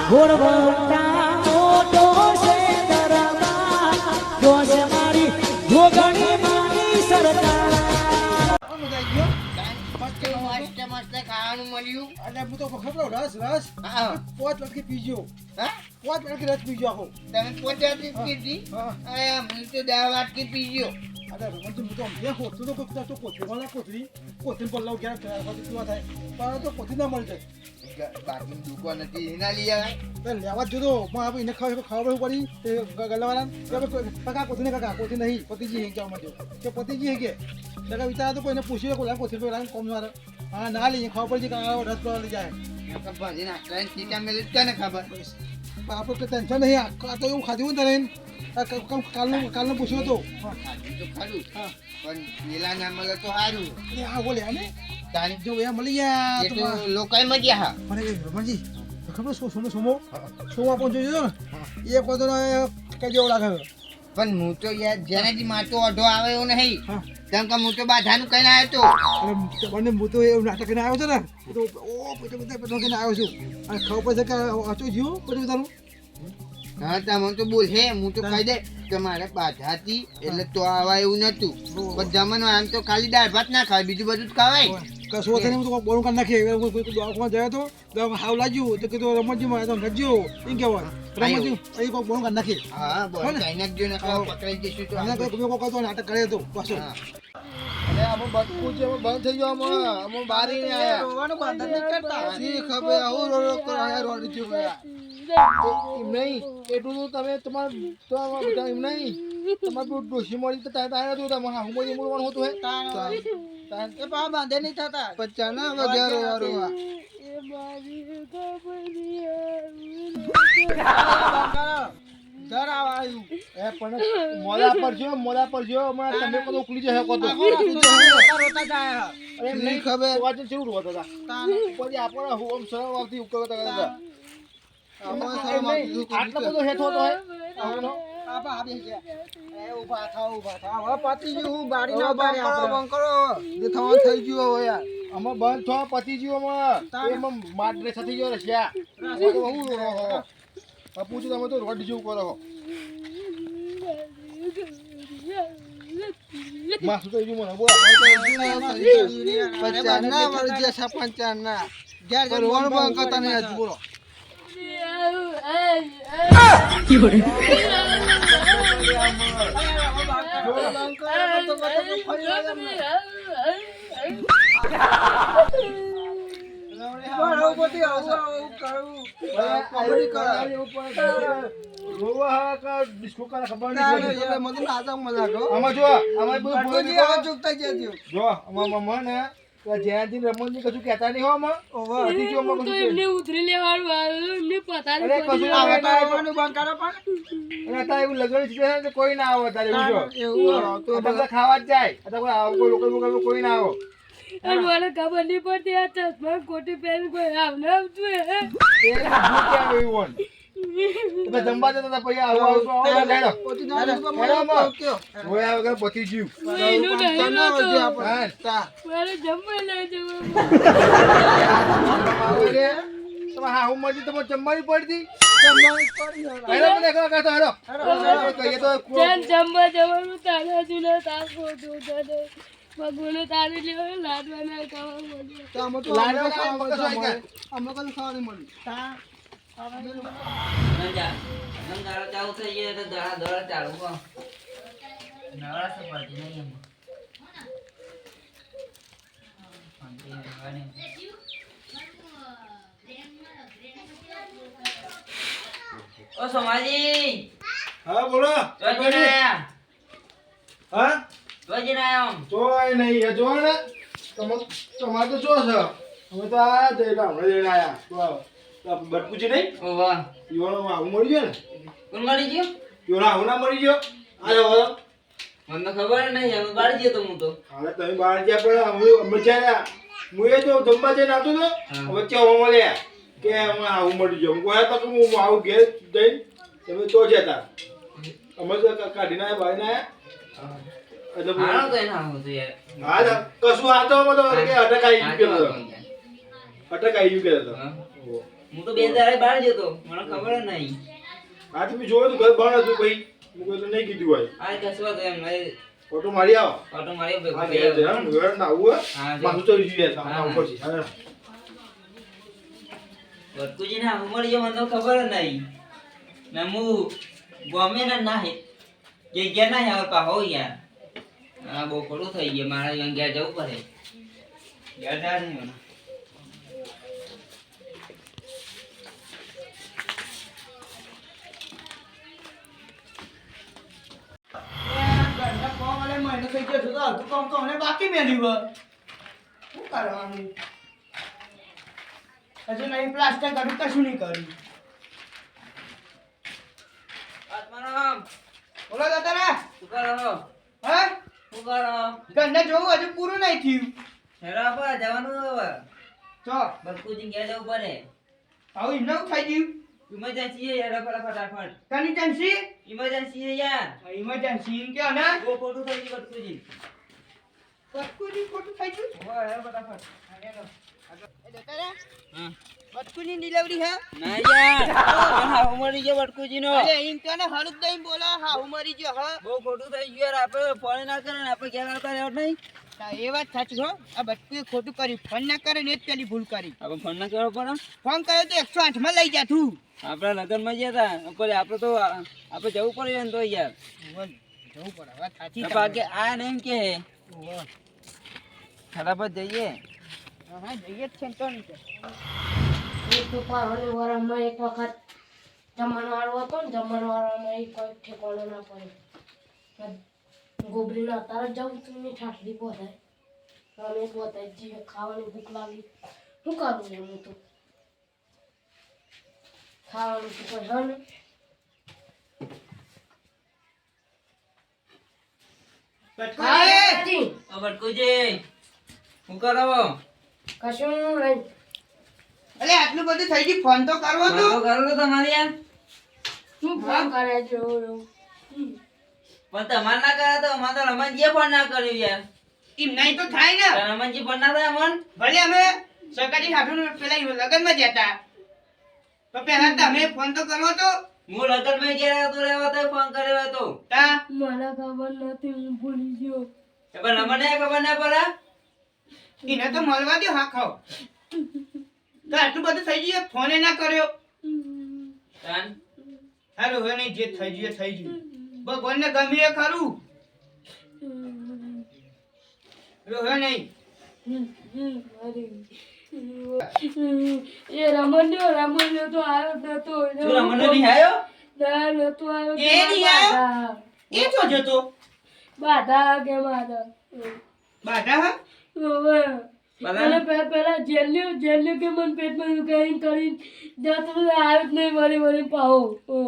ઘોડવટા મોટો છે દરબાર જોશ મારી જોગણી માની સરકાર મસ્ત ખાવાનું મળ્યું. અને હું તો ખબર રસ હા 5 લડકી પીજો. હા 5 લડકી રસ પીજો આખો. તમે પોતાની પીધી. હા અરે હું તો 10 વાટકી પીજો. અરે રમણ હું તો એ હોતું તો કોથળી પર લાવ ગયા પીવા થાય પણ તો કોથળી ના મળી જાય બાકી દુકાન હતી એના લઈ આવે. તો લેવા જ જોતો પણ આપણે એને ખાવા પડી ગલ્લાવાળા કાકા કોથળી નહીં પતિજી હે કહેવા માંડ્યો કે પતિજી હે કે લગા વિચાર તો કોઈને પૂછ્યું કોઈ કોથળી પર લાવીને કોમ મારે હા ના લઈએ ખાવા પડી કે રસ પર લઈ જાય ભાજી નાખતા ટીટા મેલે તને ખબર. આપણે ટેન્શન નહીં આ તો એવું ખાધું ને કાલનું પૂછ્યું હતું ખાધું તો ખાધું હા પણ પેલા ના મળે તો સારું. એટલે આ બોલે ને તારી જો એ મળી ગયા એ તો લોકોએ મજા હા. મને રમણજી ખબર સોમો આપો જોજો ને એક બધો કઈ જેવો લાગે પણ હું તો યાર જેનાથી મારતો અઢો આવે એવું નહીં. હા કેમ કે હું તો બાધાનું કહીને આવ્યો તો. અને હું તો એવું નાટક કરીને આવ્યો છે ને તો પેટો કરીને આવ્યો છું અને ખબર પડશે કે વાંચો જીવો બધું બધાનું હા તમે તો બોલ હે હું તો કહી દે કે મારે બાધા હતી એટલે તો આવા એવું નતું. પણ જમવાનું આમ તો ખાલી દાળ ભાત ના ખાય બીજું બધું જ ખવાય. કશું થઈને હું તો બોલું કાઢ નાખીએ દવાખામાં જાય તો દવાખામાં હાવ લાગ્યું તો કીધું રમતજી માં તો ગજ્યો એમ કહેવાય રમતજી અહીં કોઈ બોલું કાઢ નાખીએ હા બોલ કઈ નાખજો ને પકડાઈ જઈશું તો. અને કોઈ કોઈ નાટક કરે તો પાછો અરે આમ બધું જે બંધ થઈ ગયો આમ બારી ને આયા રોવાનું બંધ નહીં કરતા. શી ખબર આવું રો કરો યાર રોડી જો એમ નહીં એટલું તો તમે તમાર તો બધા એમ નહીં તમારું ડોશી મળી તો તારે તો તમે હા હું મળવાનું હોતું હે તાર એ પા બાંધે નહીં થતા પચ્ચા ના વગેરે વારો મોલા પર જો હમણાં તમે કોઈ ઉકલી જશે કો તો અરે નહીં ખબર વાજે ચેવું રોતો હતા પછી આપણે હોમ સરવ આવતી ઉકળતા હતા આટલો બધો હેઠો હતો હે આવનો આપા આવી ગયા એ ઊભા થાવ હવે પતિ જો હું બારી ના બારે આપણે બંધ કરો દેખાવા થઈ ગયો હવે યાર અમે બંધ થવા પતિ ગયો અમે એમ માડરે થઈ ગયો રસ્યા તો હું રહો પૂછું તમે તો રોડ જેવું કરો માસુ તો મને બોલ પચાસ ના વળી જે સપંચા ના ઘેર રોડ બંધ કરતા નહીં આજ બોલો જ્યાંથી રમણજી કશું કહેતા નહીં હો ઉતરી લેવાનું એવું લગન કોઈ ના આવે તારે ખાવા જ જાય કોઈ ના આવો મને ખબર નહીં પડતી આ ચશ્મા કોટી પહેરી કોઈ આવને આવતું જમવા જતા હતા પછી આવો પતી ગયું મારે જમવા લઈ જવું હા હું મળી તમે જમવાની પડતી જમવા જવાનું તારા જુના તાકો ભગવાને તારે લેવાનું લાડવાના ખાવાનું મળ્યું ચાલુ થઈ ગયો તો દડા ચાલુ નવરા છે પડતી નહીં એમ ઓ સોમાજી હા બોલો હા જોય નહીં જો ને તમારે તો શું છે અમે તો આ જઈને હમણાં જઈને આવ્યા બટકુજી નહીં વાહ યુવાનો આવું મળી ગયો ને કોણ મળી ગયો યુવાનો આવું ના મળી ગયો આવ્યો મને ખબર નહીં અમે બહાર ગયો તો હું તો હવે તમે બહાર ગયા પણ અમે ગયા હું એ તો જમવા જઈને આવતો હતો વચ્ચે હું મળ્યા કે હમણાં આવું મળી ગયો હું કહ્યા તો હું આવું ઘેર જઈને તમે તો જતા અમે તો કાઢીને આવ્યા બહાર ના આવ્યા કશું આ તો અટક આવી ગયું અટક આવી ગયું હું તો 2 દાડે બહાર જતો મને ખબર જ નહીં આ તમે જોયો તો ઘર બહાર હતું ભાઈ હું કોઈ તો નહીં કીધું હોય આ કસવા તો એમ મારે ઓટો મારી આવો ઓટો માર્યો ભેગો હા થઈ ઘેર આવ્યો. છે ઘર ના આવું હા, જો. માથું ચડી જોઈએ હા, સામે ઉપર છે હા ભટકુજી ના ઉમર જે મને તો ખબર જ નહીં ને હું ગમે ને ના હે કે ગયા ના આવે પા હો યાર આ બહુ ખોટું થઈ ગયું મારે અહીંયા ઘેર જવું પડે ઘેર જા નહીં મને ઘરના કામ વાળે મહિનો થઈ ગયો છે તો અડધું કામ તો અમને બાકી મેલ્યું હોય. શું કરવાનું? હજુ નહીં પ્લાસ્ટર કર્યું કશું નહીં કર્યું. આત્મારામ બોલો દાદારા શું કરો હા શું કરો ઘરને જોવું હજુ પૂરું નહીં થયું. હેરા પર જવાનું હવે તો ભટકુજી ઘેર જવું પડે આવું એમને થઈ ગયું. ઇમરજન્સી યાર ફટાફટ કાની ટેન્સી ઇમરજન્સી યાર ઇમરજન્સી કે ને બહુ ખોટું થઈ ગયું ભટકુજી બટકુની ખોટું થઈ ગયું. હોય ફટાફટ દાદારા હા બટકુની ડિલિવરી હે ના યાર હા ઉમરી ગયો ભટકુજી નો અરે એમ કે ને હળુદ દઈ બોલો હા ઉમરી ગયો હા બહુ ખોટું થઈ ગયું યાર આપણે ફોન ના કરે ને આપણે ઘેર આવતા રહેવું નહીં એ વાત સાચી હો આ બટકુએ ખોટું કર્યું ફોન ના કરે ને જ પેલી ભૂલ કરી આપણે ફોન ના કરવો પડે ફોન કર્યો તો 108 માં લઈ જા તું આપણા લગ્નમાં ગયા હતા ઉપર આપણે તો આપણે જવું પડે ને તો યાર જવું પડે વાત સાચી ના પાકે આ ને એમ કે ખરાબ જ જઈએ હા જઈએ જ છે ને તો નહીં કે. એક તો પાવાની વાળામાં એક વખત જમણવાળો હતો ને જમણવાળામાં એ કોઈ ઠેકાણો ના પડે ગોબરીને અત્યારે જ જવું તું ને ઠાઠડી પહોંચાય અમે પહોંચાય જીવે ખાવાની ભૂખ લાગી શું કરું એમ હું તો ખાવાનું તો કોઈ હા ને બટકુજી! ભટકુજી શું કરો કશું નહીં અલે આટલું બધું થઈ ગયું ફોન તો કરવો ફોન તો તો કરો તો તમારે યાર શું ફોન કરે છે પણ તમારે ના કરે તો અમારે તો રમણજીએ ફોન ના કર્યો યાર એમ નહીં તો થાય ને રમણજી ફોન ના થાય અમન ભલે અમે સરકારી સાધુ પેલા લગનમાં જતા તો પહેલા તમે ફોન તો કરવો તો હું લગન માં ગયા તો રહેવા તો ફોન કર્યો હતો તા મને ખબર નથી હું ભૂલી ગયો પણ અમને ખબર ના પડે એને તો મળવા દો હા ખાઓ તો આટલું બધું થઈ ગયું ફોને ના કર્યો તાન હારું હવે નહીં જે થઈ ગયું એ થઈ ગયું ભગવાનને ગમે એ ખરું હવે નહીં એ રમણ્યો તો આવ્યો જ નતો શું રમણનો નહીં આવ્યો ના નતો આવ્યો એ નહીં આવ્યો? એ તો જતો બાધા કે માધા બાધા હા હવે બધા મને પેલા જેલ્યું કે મને પેટમાં દુખાઈ કરીને જતો તો આવ્યો જ નહીં વળી પાહો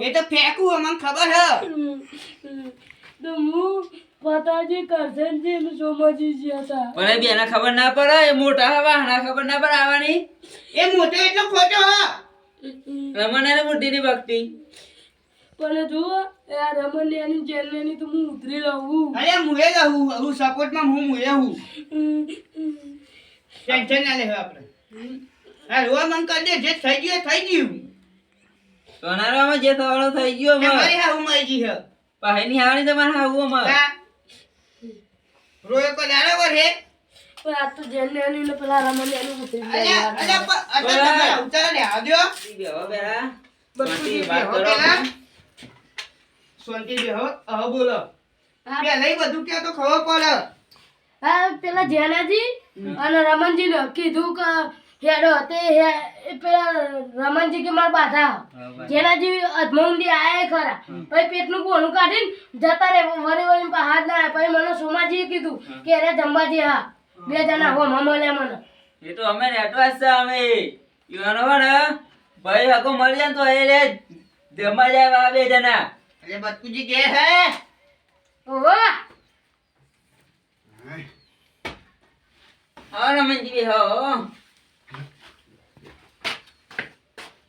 એ તો ફેંકું અમને ખબર હે તો હું પતાજી કરશનજી અને સોમાજી જ્યાં હતા પણ એ બેના ખબર ના પડે એ મોટા હવા ના ખબર ના પડે આવવાની એ મોટો એટલો ખોટો હા રમણ ને મોટી ની ભક્તિ પણ જુઓ આ રમણિયાની જેલની તો હું ઉતરી લઉં અરે મુએ રહું હું સપોર્ટમાં હું મુએ હું ટેન્શન ના લે હવે આપણે હા રોવા મન કરી દે જે થઈ ગયું એ થઈ ગયું સોનારામાં જે થવાનું થઈ ગયો તમારી હા હું મરી ગઈ હે પાહી ની આવવાની તમારે આવું અમારે હા રોય કો દાડો વર હે પણ આ તો જેલની ને પેલા રમણિયાનું ઉતરી અલ્યા અલ્યા તમે ઉતાર લે આવજો બેહો બેરા બટકુજી વાત બેહો કરો પેલા શાંતિ બેહો અહ બોલો પેલા ઈ બધું કે તો ખબર પડે હા પેલા જેનાજી અને રમણજી ને કીધું કે હેડો તે પેલા રમણજી કે મારા બાધા જેનાજી અધમુંડી આયા ખરા પછી પેટનું કોનું કાઢીને જતા રે વળી હાથ ના પછી મને સોમાજીએ કીધું કે અરે જંબાજી હા 2 જણા હો મળે મને એ તો અમે નેટવા છે અમે યુવાનો ને ભાઈ હકો મળી જાય ને તો એ રે જમા જાય આ 2 જણા અરે બટકુજી કે હે ઓહો હા રમણજી બેહો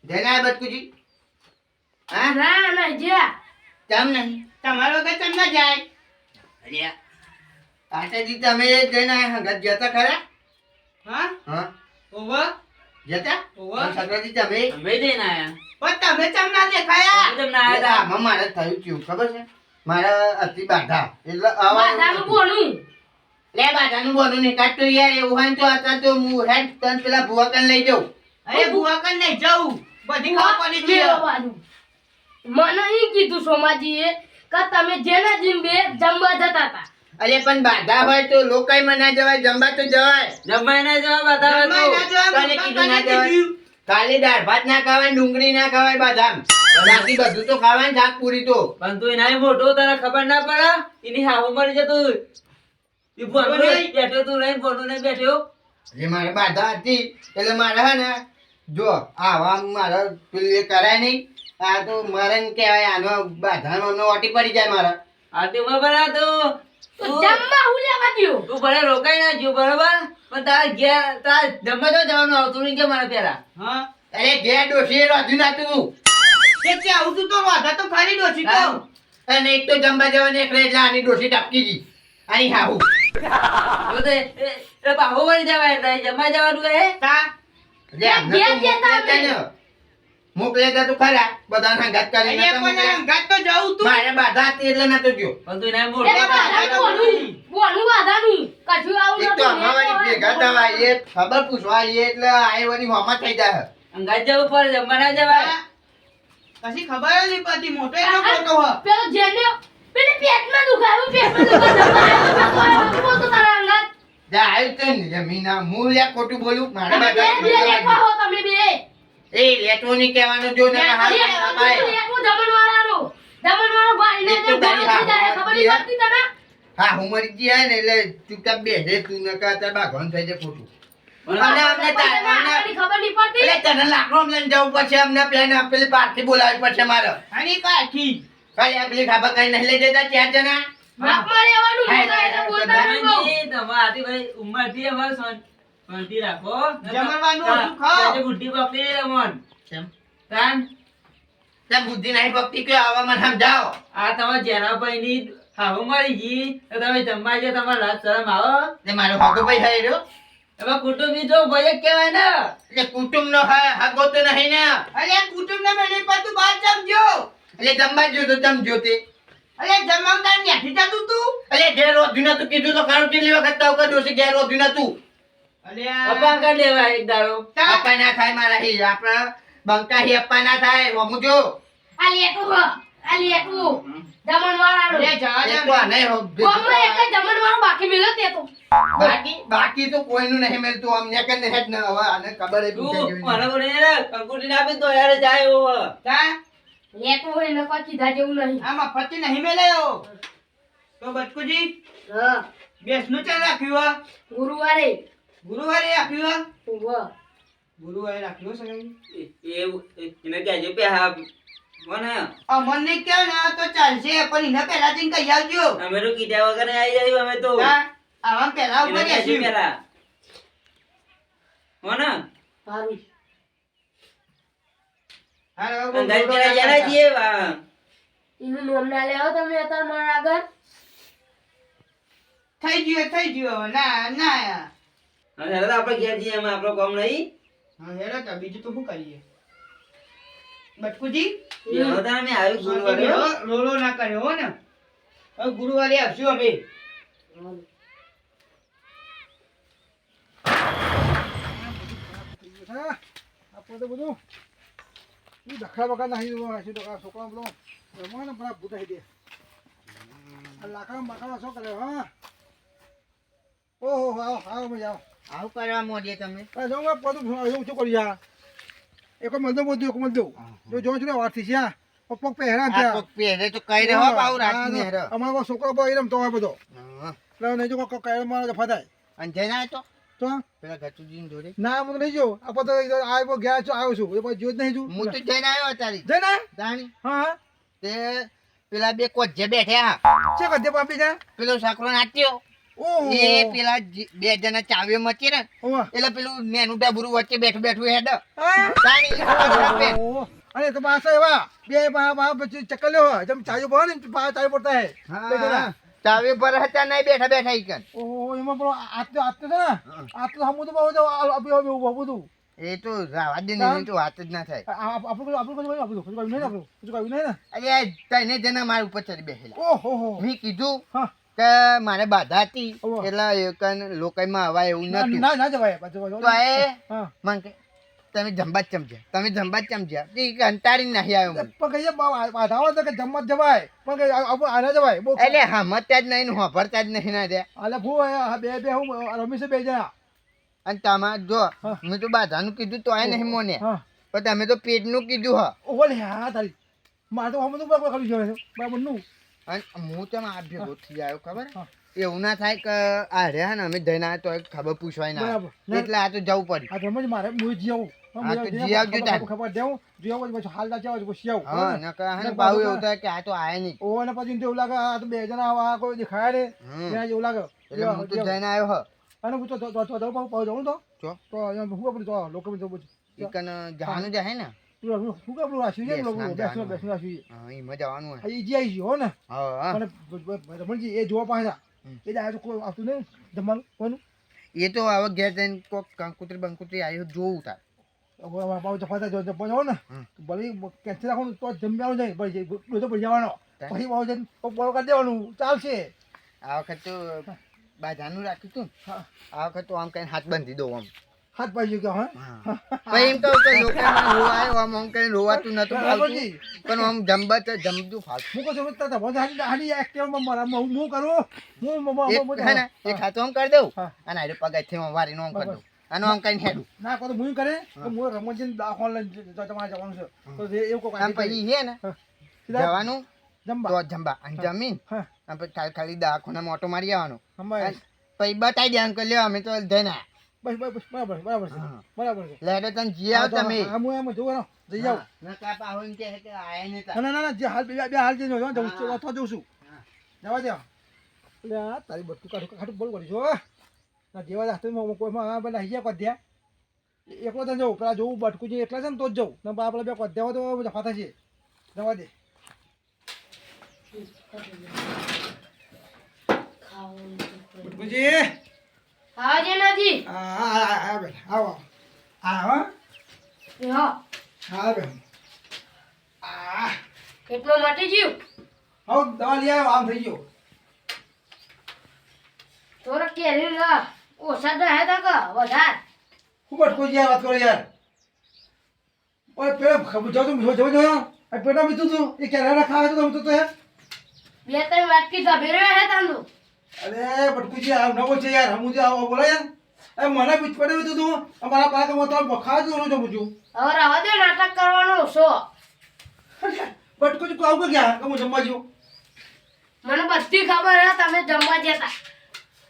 દેના બટકુજી હા ના ના જ્યા તમ નહીં તમારો વગર તમ ના જાય અલ્યા આટેજી તમે જઈને હંગત જતા ખરા હા હા ઓવર જતા ઓવા. સગરાજી તમે અમે જઈને આયા. પણ તમે ચમ ના દેખાયા તમે તમને આયા તા. આમાં મારે થયું કેવું ખબર છે મારા અતિ બાધા એટલે આવા બાધાનું બોલું લે બાધાનું બોલું નહીં કાઢતો યાર એવું હોય ને તો અત્યારે તો હું હેડ તને પેલા ભુવાકન લઈ જાઉં અરે બુઆ કન નહીં જાઉં બધી ખબર પડી ગઈ મેળો બાજુ. મને ઈ કીધું સોમાજીએ કે તમે જેના જીમ બે જમવા જતા હતા. અરે પણ બાધા હોય તો લોકાઈમાં ના જવાય જમવા તો જવાય જમાઈ ના જવા બતાવે જમાઈ ના તો. જવાય, તને કીધું ના કને જવાય કીધું? ખાલી દાળ ભાત ના ખાવાય ડુંગળી ના ખાવાય બાદામ બાકી બધું તો ખાવાય ને શાક પૂરી તો પણ તું એના મોટો તને ખબર ના પડે એની હાવ મળી જતું ઈ ભણતો નહીં બેઠો તું નહીં ભણતો નહીં બેઠો જે મારે બાધા હતી એટલે મારે હે ને જો આવા મારે પેલું એ કરાય નહીં આ તો મારે ને કહેવાય આનો બાધાનો અમને ઓટી પડી જાય મારા આરતી માં બરા તો તો જમવા હું લેવા દ્યો. તું ભલે રોકાઈ ના જ્યો બરોબર પણ તારા ઘેર તારા જમવા તો જવાનું આવતું નહીં કે મારા પેલા હા અરે ઘેર ડોશી રોધ્યું ના તું કે આવું તું તો વાધા તો ખરી ડોશી કહું અને એક તો જમવા જવાની એક એટલે આની ડોશી ટપકી ગઈ આની હાહુ તો તે એ બાહુ વળી જવાય એટલે જમવા જવાનું હે તા લે અમને તો ઘેર જતા મોકલે ને. મોકલે તો ખરા બધા સંગાત કરીને અરે નતા પણ મોકલ્યા. અંગાત તો જાઉં તું મારે બાધા હતી એટલે નતો ગયો પણ તું એના એટલે મોટો બાધાનું બોલું. બોલું બાધાનું. કશું આવું એક તો નતું. અમારી ભેગા થવા આવીએ ખબર પૂછવા આવીએ એટલે આ વળી હોમાં થઈ જાય અંગાત જવું પડે જમવા ના જવાય પછી ખબર જ નહીં પડતી મોટો એટલો મોટો હ પેલો જેને પેલી પેટમાં દુખાયું, પેટમાં દુખાયું. બોલતો તારા અંગાત. જા આવ્યું તો ને જમીના હું લ્યા ખોટું બોલું મારા તમે બે બે લેખા હો તમે બે. એ લેટવો નહીં કહેવાનું જો ને હાલ લેખું જમણવાળાનું. જમણવાળો ભાઈને એક તો જે તારી ગોળો થઈ જાય, હા, ખબર નહીં પડતી તને? હા હું મરી ગયા ને એટલે ચૂપચાપ બેસે તું નકા તાર બાગવાન થઈ જાય ખોટું અમને આપણને ખબર નહીં પડતી. એટલે તને લાકડો લઈને જવું પડશે અમને પ્લેન પેલી પાર્ટી બોલાવવી પડશે મારે આની પાછી ખાલી આ પેલી ખાવા કઈ નહીં લઈ જતા 4 જણા માપમાં રહેવાનું, હા, બોલતા એટલે બોલતા હા, રહેવું બહુ. તમે આથી ભાઈ ઉંમરથી અમારે શાંતિ રાખો જમવાનું ઓછું ખાઓ. આજે બુદ્ધિ પકડી લે મન કેમ તાન ત્યાં બુદ્ધિ નહીં ભક્તિ કે આવા મને સમજાવો આ તમારા જેનાભાઈ ની હાવ મળી ગઈ તો તમે જમવા જો તમારે લાજ શરમ આવો ને મારો હગો ભાઈ થઈ રહ્યો એમાં કુટુંબી તો ભાઈ જ કહેવાય ને એટલે કુટુંબ નો હગો તો નહીં ને અરે કુટુંબ ને મેને પર તું બહાર જમજો એટલે જમવા જો તો જમ જોતે અરે જમાવતા ન્યાથી જતું તું એટલે ઘેર રોધ્યું નતું કીધું તો ખારું પેલી વખત તો કે ડોસી ઘેર રોધ્યું નતું અરે અપા કરી લેવાય એક દાડો અપ્પા ના થાય મારા હી આપણા બંકા હી અપ્પા ના થાય રમું જો આ લેટું હ, આ લેટું. જમણવાળાનું. અરે જા એક તો આ નહીં હો, ગામમાં એક જ જમણવાળો બાકી મેલ્યો તે તો. બાકી તો કોઈનું નહીં મળતું અમને કે નહીં જ ને હવે આને ખબર હે તું પૂછે મને બોલે ને કંકુટીને આપી તો યાર જાય એવો હે. તા લેટું હોય ને કોઈ કીધા જેવું નહીં. આમાં ફતી નહીં મેલાયો તો બચકુજી હા, બેસનું ચાલ રાખ્યું હો? ગુરુવારે. ગુરુવારે રાખ્યું હો? વાહ. ગુરુવારે રાખ્યું હો સગાઈ? એને કહેજો પે હા મને અમન ને કહો ને તો ચાલશે પણ એને પહેલા જઈને કહી આવજો અમે તો કીધા વગર આવી જાય અમે તો તા આવા પહેલા એને ઉપર કહેજો બેસ્યું પેલા હો ને સારું. અંગાજ પેલા જરા જઈએ વા એનું નામ ના લેવો તમે અત્યારે મારા આગળ. થઈ ગયું હવે. ના ના હવે હેડો તો આપણે ઘેર જઈએ એમાં આપણો કામ નહીં હા હેડો તો બીજું તો શું કરીએ બટકુજી બેહો તારે મેં આવ્યું ગુરુવારે હો. રોલો ના કર્યો હો ને હવે ગુરુવારે આવશું અમે હા આપણે તો બધું ઈ દખા બખા નાખી દેવું હશે તો આ છોકરા બધો રમવા ને બરાબર ભૂતાઈ દે આ લાકડા બાકડા શું કરે હા ઓહો આવો આવો મજા આવો આવું કરવા મોડીએ તમે આ જો મેં બધું હું શું કરી જા એક મળતો બધું એક મળતો જો જો છો વાત થી છે પગ પગ પહેરા આ ત્યાં કોક પહેરે તો કઈ રહો પાઉ રાત ને રહો અમારો છોકરો બહુ રમતો હોય બધો હા. એટલે નહીં જો કોઈ કઈ મારો ફદાય અને જઈને આવ્યો તો તો પેલા ગચુજીને જોડે ના હું નહીં જો આપણે તો આવ્યો ગયા છો આવ્યો છું એ પછી જોઈ જ નહીં છું હું તો જઈને આવ્યો અત્યારે જઈ ને જાણી હા હા તે પેલા બે કોજે બેઠ્યા છે કદે પાપી જા પેલો સાકરો નાચ્યો ઓહો એ પેલા બે જણા ચાવીઓ મચી ને ઓહો એટલે પેલું નેનું ડાબરું વચ્ચે બેઠું બેઠું હેડ હા જાણી ઓહો અરે તો પાછા એવા બે બા પછી ચક્કર લેવો જમ ચાયો પડે ને ચાયો પડતા હે હા ચાવી પર હતા નહીં બેઠા બેઠા ઈ કન ઓહો એમાં પેલો આતે છે ને આતે હમું તો બહુ અભી અભી બધું એ તો રાવા દે ને એની તો વાત જ ના થાય આપણું નહીં ને અરે તને જણા મારા ઉપર ચડી બેસેલા ઓહો મેં કીધું હા કે મારે બાધા હતી ઓહો. એટલે લોકોમાં હવા એવું નતું ના જવાય તો એ હા મને કે તમે જમવા જ ચમચ્યા એ કંટાળી નહીં આવ્યો મને. પણ કહીએ બાધાઓ તો કે જમવા જ જવાય પણ કે આના જવાય બહુ એટલે સમજતા જ નહીં ને હોભરતા જ નહીં ના રે અલે ભૂ બે હું રમીશે બે જણા અને તમારે જો હા. મેં તો બાધાનું કીધું તો નહીં મોને હા પણ તમે તો પેટનું કીધું હ ઓલે હા તારી મારે તો હમણાં બરાબર કરી જવાય બરાબરનું અને હું તમે આ ભેગો થઈ આવ્યો ખબર હા. એવું ના થાય કે આ રહ્યા ને અમે જઈને આવ્યા તો ખબર પૂછવાય ના બરાબર. એટલે આ તો જવું પડ્યું આ રમજ મારે હું જી આવું હા, તો જી આવજો તાર. ખબર દેવું જી આવું પછી હાલ જાવ પછી આવું હા નકર હે ને પાછું એવું થાય કે આ તો આયા નહીં ઓ અને પછી એવું લાગે આ તો બે જણા આવા કોઈ દેખાય રે હમ. ત્યાં જેવું લાગે એટલે હું તો જઈને આવ્યો હ અને હું તો જાઉં તો જો તો અહીંયા હું આપણે તો લોકો બધું ઈ કને જવાનું જ હે ને શું કે પેલું રાખ્યું છે Yes, લોકો નામ બેસનું જવાનું. રાખ્યું હા એમાં જવાનું હે છે એ જી આવી ગયો હો ને હા હા. અને રમણજી એ જોવા પાછા હમ. એ જાય તો કોઈ આવતું નહીં જમવાનું કોઈનું એ તો હવે ઘેર જઈને કોક કંકુતરી બંકુતરી આવ્યું જોવું તાર બાબુ જફાતા જો જમવા ને હમ. ભલે કેન્સલ રાખવાનું તો જમવાનું જાય પછી બધો પડી જવાનો તાર. પછી બાબુ જઈને પોળો કરી દેવાનું ચાલશે આ વખત તો બાજાનું રાખ્યું તું ને. હા આ વખત તો આમ કઈ હાથ બાંધી દઉં આમ હાથ પાઈ ગયો હા પછી એમ કહું કે લોકોને રોવાય આમ આમ કઈ રોવાતું નતું ફાવતું બરાબરજી. પણ આમ જમવા તો જમતું ફાવતું હું કહું છું તાતા બધા હાડી એક્ટિવમાં મારા હું કરું એક હે ને એક હાથ આમ કરી દઉં હા. અને આડે પગારથી આમ વારીને આમ કરી દઉં અને આમ કઈ હેડું ના કહો તો હું કરે તો હું રમણજીને દાખવા લઈને તમારે જવાનું છે તો એવું કોઈ આમ પછી હે ને સીધા જવાનું જમવા તો જમવા અને જમીન હા અને પછી ખાલી દવાખાનામાં ઓટો મારી આવવાનો અમારે પછી બતાવી દેવાનું કે લ્યો અમે તો જઈને આયા. બસ બરાબર છે હા. બરાબર છે લેડો તને જી આવ તમે હા હું એમ જોવો જઈ જાવ નકા પાહો એમ કહે કે આયા નહીં તાર. ના જે હાલ બે હાલ જઈને જવું છું અથવા જઉં છું હા. જવા દે એટલે આ તારી બધું કાઢું બોલ કરી છો ના જેવા રાસ્તે કોઈમાં બધા અહીંયા કદ્યા એકલો તને જવું પેલા જોવું બટકું જે એકલા છે ને તો જ જવું ને આપણે બે કદ્યા તો જફાતા છે જવા દે બટકુજી હા જેનાજી હા બેન આવો આવો હા હા બેન આ કેટલો મટી ગયું હવે દવા લઈ આવ્યો આમ થઈ ગયો થોડા કેરી ના ઓછા રહે તા કે વધાર ખૂબ બટકુજી આ વાત કરો યાર ઓય પેલા ખબર જાવ તો જો આ પેટા મીઠું તું એ ક્યારે ખાવા તો હું તો યાર બે ત્રણ વાટકી સભેરો હે તાંદુ અરે બટકુજી આ નવો છે યાર હું જે આવો બોલો યાર એ મને બીચ પડે મીઠું તું અમારા પાકમાં તો બખા જ હું જમું છું હવે રવા દે નાટક કરવાનો ઓછો બટકુજી આવું કે ગયા કે હું જમવા છું મને બધી ખબર હે તમે જમવા જતા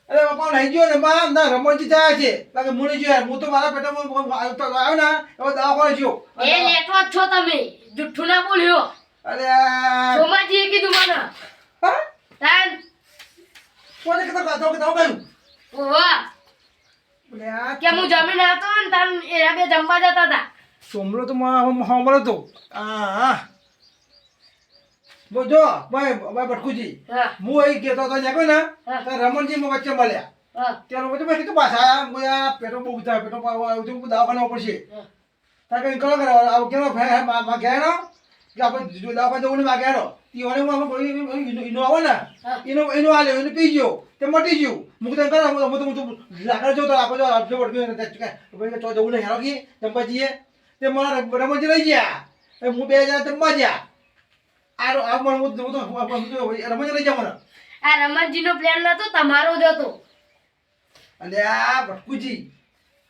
અરે બાપા નહીં ગયો ને બા ના રમણજી થયા છે બાકી હું નહીં જોયા હું તો મારા પેટામાં આવ્યો ને એવો દવાખાને ગયો એ લેટો જ છો તમે જુઠ્ઠું ના બોલ્યો અરે સોમાજીએ કીધું મને હા તાન કોને કીધું કે દવા ગયું ઓવા બોલે આ કે હું જમીન આવતો ને તાન એ બે જમવા જતા હતા સોમલો તો હમરો તો હા બોજો ભાઈ બટકુજી હા હું અહીં કહેતો હતો ને ને હા. તો રમણજી માં વચ્ચે મળ્યા હા ત્યારે વચ્ચે મેં કીધું પાછા હું આ પેટો બહુ થાય પેટો દવાખાને પડશે હા. તારે કઈ કરો કરો આવું કેવો ઘેરો કે આપણે દવાખાને જવું ને ઘેરો તીઓને ઇનો આવે ને હા. એનો આલ્યો એને પી ગયો તે મટી ગયું મુક તો કરો હું તો લાકડ જો તો આપણે જો આપજો પડ્યું તો જવું ને હેરો કે જમવા જઈએ તે મારા રમણજી લઈ ગયા હું બે હજાર જમવા ગયા આ હું તો રમણજી લઈ જાવ મને આ રમણજીનો પ્લાન નતો તમારો જ હતો અને આ ભટકુજી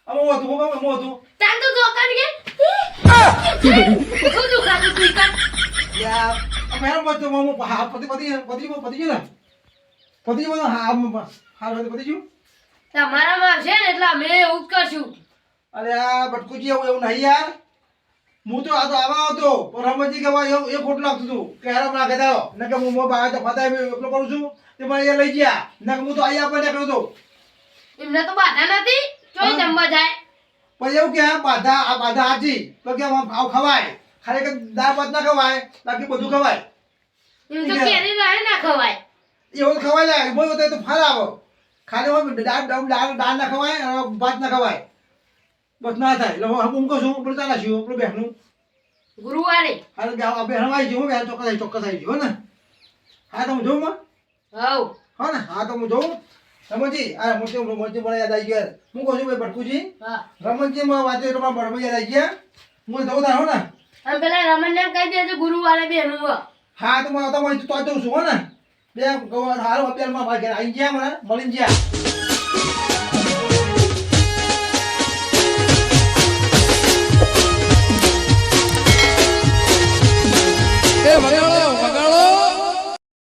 આમાં હતું તાન તો જોકન કે શું દુખાતું તું કાન યાર અમે હેર મત મો પતિ ગયું હા પતિ ગયું તમારામાં આવશે ને એટલે અમે એવું જ કરશું અરે આ ભટકુજી એવું નહીં યાર હું તો આ તો આવા આવતો પણ રમતજી કે ભાઈ એ ખોટું લાગતું હતું કે હેરામ ના કહેતા ને કે હું બહાર ફતા એટલો કરું છું તે મને એ લઈ ગયા ને હું તો અહીંયા આપણને કર્યો હતો એમને તો બાધા નથી ચોઈ જમવા જાય પછી એવું કે આ બાધા હાજી તો કે આવ ખવાય ખાલી કે દાળ ભાત ના ખવાય બાકી બધું ખવાય એમ તો કેરી રહે ના ખવાય એવું ખવાય લે બોલ તો ફાર આવો ખાલી દાળ ના ખવાય અને ભાત ના ખવાય બસ ના થાય એટલે હું કહું છું પેલું ચાલે છું પેલું બહેનું ગુરુવારે હાલ બહેનો આવી જવું બે ચોક્કસ આવી ગયું હો ને હા તો હું જોઉં માં હવ હા ને હા તો હું જોઉં રમણજી આ મોટી મને યાદ આવી ગયો હું કહું છું ભાઈ બટકુજી હા રમણજી માં વાત તો બળમાં યાદ આવી ગયા હું જવું તાર હો ને અને પેલા રમણને કહી દેજો ગુરુવારે બેનું હો. હા તો હું તો જઉં છું હો ને બે હારું અત્યારમાં મારા ઘેર આવી ગયા મને મળીને ગયા